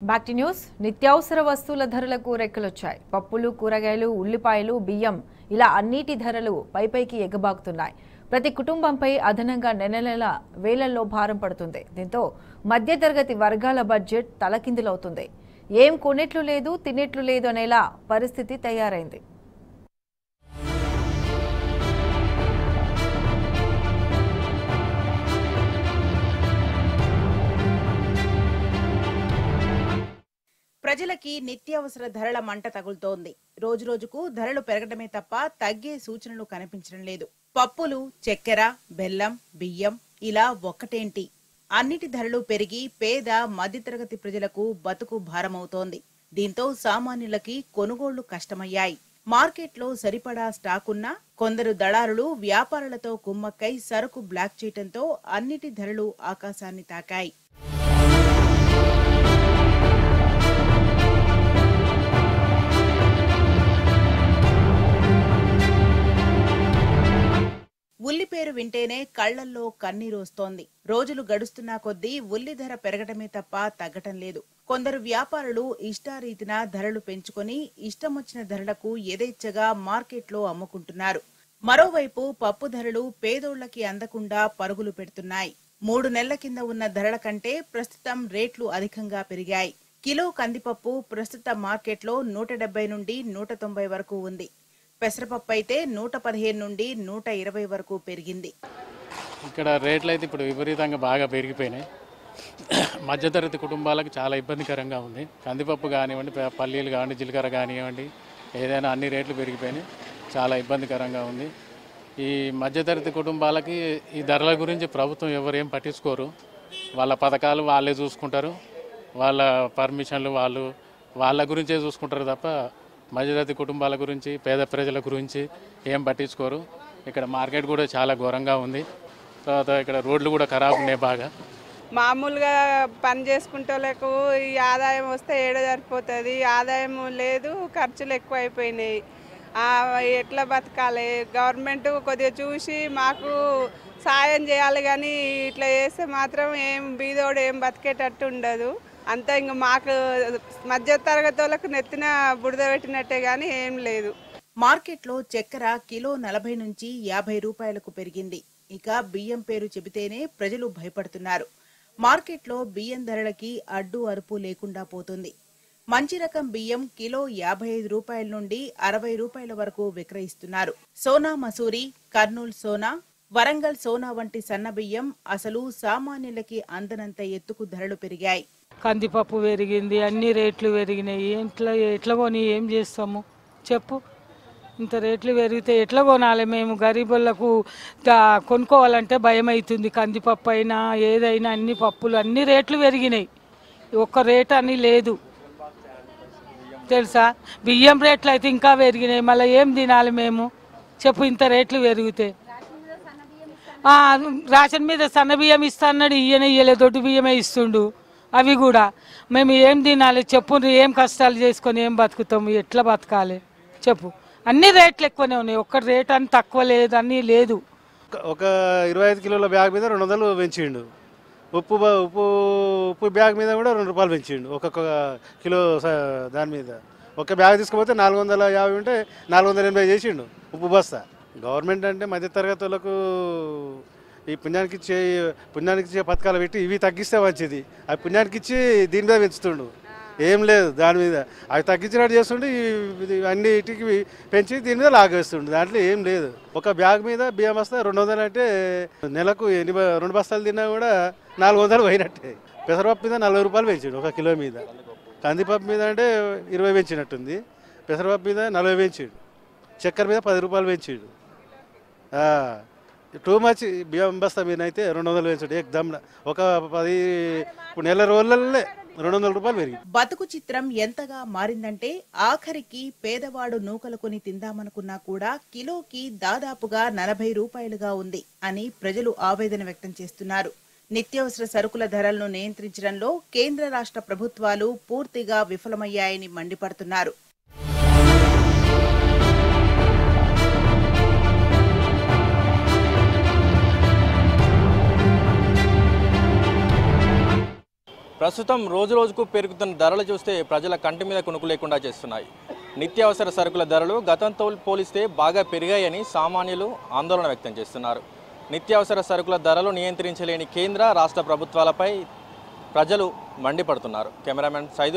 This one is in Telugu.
Back to news. నిత్యావసర వస్తువుల ధరలకు రెక్కలొచ్చాయి. పప్పులు, కూరగాయలు, ఉల్లిపాయలు, బియ్యం ఇలా అన్నిటి ధరలు పైపైకి ఎగబాకుతున్నాయి. ప్రతి కుటుంబంపై అదనంగా నెల వేలల్లో భారం పడుతుంది. దీంతో మధ్యతరగతి వర్గాల బడ్జెట్ తలకిందులవుతుంది. ఏం కొనేట్లు లేదు, తినేట్లు లేదు అనేలా పరిస్థితి తయారైంది. ప్రజలకి నిత్యావసర ధరల మంట తగులుతోంది. రోజురోజుకు ధరలు పెరగడమే తప్ప తగ్గే సూచనలు కనిపించడం లేదు. పప్పులు, చక్కెర, బెల్లం, బియ్యం ఇలా ఒక్కటేంటి అన్నిటి ధరలు పెరిగి పేద మధ్యతరగతి ప్రజలకు బతుకు భారమవుతోంది. దీంతో సామాన్యులకి కొనుగోళ్లు కష్టమయ్యాయి. మార్కెట్లో సరిపడా స్టాకున్నా కొందరు దళారులు వ్యాపారులతో కుమ్మక్కై సరుకు బ్లాక్ చేయడంతో అన్నిటి ధరలు ఆకాశాన్ని తాకాయి. ఉల్లి పేరు వింటేనే కళ్లల్లో కన్నీరొస్తోంది. రోజులు గడుస్తున్నా కొద్దీ ఉల్లి ధర పెరగటమే తప్ప తగ్గటం లేదు. కొందరు వ్యాపారులు ఇష్టారీతిన ధరలు పెంచుకొని ఇష్టమొచ్చిన ధరలకు యథేచ్ఛగా మార్కెట్లో అమ్ముకుంటున్నారు. మరోవైపు పప్పు ధరలు పేదోళ్లకి అందకుండా పరుగులు పెడుతున్నాయి. 3 నెలల కింద ఉన్న ధరల కంటే ప్రస్తుతం రేట్లు అధికంగా పెరిగాయి. కిలో కందిపప్పు ప్రస్తుత మార్కెట్లో 170 నుండి 190 వరకు ఉంది. పెసరపప్పు అయితే 115 నుండి 120 వరకు పెరిగింది. ఇక్కడ రేట్లు అయితే ఇప్పుడు విపరీతంగా బాగా పెరిగిపోయినాయి. మధ్యతరగతి కుటుంబాలకు చాలా ఇబ్బందికరంగా ఉంది. కందిపప్పు కానివ్వండి, పల్లీలు కానివ్వండి, జీలకర్ర కానివ్వండి, ఏదైనా అన్ని రేట్లు పెరిగిపోయినాయి. చాలా ఇబ్బందికరంగా ఉంది. ఈ మధ్యతరగతి కుటుంబాలకి ఈ ధరల గురించి ప్రభుత్వం ఎవరేం పట్టించుకోరు. వాళ్ళ పథకాలు వాళ్ళే చూసుకుంటారు. వాళ్ళ పర్మిషన్లు వాళ్ళ గురించే చూసుకుంటారు తప్ప మధ్యతరగతి కుటుంబాల గురించి, పేద ప్రజల గురించి ఏం పట్టించుకోరు. ఇక్కడ మార్కెట్ కూడా చాలా ఘోరంగా ఉంది. తర్వాత ఇక్కడ రోడ్లు కూడా ఖరాబ్ ఉన్నాయి బాగా. మామూలుగా పని చేసుకుంటోళ్ళకు ఈ ఆదాయం వస్తే ఏడ సరిపోతుంది. ఆదాయం లేదు, ఖర్చులు ఎక్కువ అయిపోయినాయి. ఎట్లా బతకాలి? గవర్నమెంట్ కొద్దిగా చూసి మాకు సాయం చేయాలి, కానీ ఇట్లా చేస్తే మాత్రం ఏం బీదోడు ఏం బతికేటట్టు ఉండదు. అంతా ఇంక మాకు మధ్య తరగతి వాళ్ళకు నెత్తిన బురద పెట్టినట్టే గానీ ఏం లేదు. మార్కెట్లో చక్కెర కిలో 40 నుంచి 50 రూపాయలకు పెరిగింది. ఇక బియ్యం పేరు చెబితేనే ప్రజలు భయపడుతున్నారు. మార్కెట్లో బియ్యం ధరలకి అడ్డు అరుపు లేకుండా పోతుంది. మంచి రకం బియ్యం కిలో 55 రూపాయల నుండి 60 రూపాయల వరకు విక్రయిస్తున్నారు. సోనా మసూరి, కర్నూలు సోనా, వరంగల్ సోనా వంటి సన్న బియ్యం అసలు సామాన్యులకి అందనంత ఎత్తుకు ధరలు పెరిగాయి. కందిపప్పు పెరిగింది, అన్ని రేట్లు పెరిగినాయి. ఎట్లా కొని ఏం చేస్తాము చెప్పు? ఇంత రేట్లు పెరిగితే ఎట్లా కొనాలి? మేము గరీబులకు కొనుక్కోవాలంటే భయం అవుతుంది. కందిపప్పు అయినా ఏదైనా అన్ని పప్పులు అన్ని రేట్లు పెరిగినాయి. ఒక్క రేట్ అని లేదు తెలుసా? బియ్యం రేట్లు అయితే ఇంకా పెరిగినాయి. మళ్ళీ ఏం తినాలి మేము చెప్పు? ఇంత రేట్లు పెరిగితే రేషన్ మీద సన్న బియ్యం ఇస్తా అన్నాడు, ఇయ్యలే, దొడ్డు బియ్యమే ఇస్తుండు. అవి కూడా మేము ఏం తినాలి చెప్పు? ఏం కష్టాలు చేసుకొని ఏం బతుకుతాము? ఎట్లా బతకాలి చెప్పు? అన్ని రేట్లు ఎక్కువనే ఉన్నాయి. ఒక్క రేట్ అని తక్కువ లేదు, అన్నీ లేదు. ఒక 25 కిలోల బ్యాగ్ మీద 200 పెంచిండు. ఉప్పు బ్యాగ్ మీద కూడా 2 రూపాయలు పెంచిండు. ఒక్కొక్క కిలో దాని మీద ఒక బ్యాగ్ తీసుకుపోతే 450 ఉంటే 480 చేసిండు ఉప్పు బస్తా. గవర్నమెంట్ అంటే మధ్యతరగతి వాళ్ళకు ఈ పుణ్యానికి ఇచ్చే పథకాలు పెట్టి ఇవి తగ్గిస్తే మంచిది. అవి పుణ్యానికి ఇచ్చి దీని మీద పెంచుతుండు. ఏం లేదు దాని మీద. అవి తగ్గించినట్టు చేస్తుండే అన్నిటికి పెంచి దీని మీద లాగేస్తుండు. దాంట్లో ఏం లేదు. ఒక బ్యాగ్ మీద బియ్యం బస్తా 200 అంటే నెలకు 2 బస్తాలు తిన్నా కూడా 400 పోయినట్టే. పెసరపప్పు మీద 40 రూపాయలు పెంచిండు ఒక కిలో మీద. కందిపప్పు మీద అంటే 20 పెంచినట్టుంది. పెసరపప్పు మీద 40 పెంచిండు. చక్కెర మీద 10 రూపాయలు పెంచిండు. Too much. బియ్యం బస్తా మీద అయితే 200 పెంచుడు ఏకదమ్. ఒక 10 నెల రోజులనే 200 రూపాయలు పెరిగి. బతుకు చిత్రం ఎంతగా మారిందంటే ఆఖరికి పేదవాడు నూకలు కొని తిందామనుకున్నా కూడా కిలోకి దాదాపుగా 40 రూపాయలుగా ఉంది అని ప్రజలు ఆవేదన వ్యక్తం చేస్తున్నారు. నిత్యావసర సరుకుల ధరలను నియంత్రించడంలో కేంద్ర రాష్ట్ర ప్రభుత్వాలు పూర్తిగా విఫలమయ్యాయని మండిపడుతున్నారు. ప్రస్తుతం రోజురోజుకు పెరుగుతున్న ధరలు చూస్తే ప్రజల కంటి మీద కునుకు లేకుండా చేస్తున్నాయి. నిత్యావసర సరుకుల ధరలు గతంతో పోలిస్తే బాగా పెరిగాయని సామాన్యులు ఆందోళన వ్యక్తం చేస్తున్నారు. నిత్యావసర సరుకుల ధరలు నియంత్రించలేని కేంద్ర రాష్ట్ర ప్రభుత్వాలపై ప్రజలు మండిపడుతున్నారు. కెమెరామెన్ సైదుల్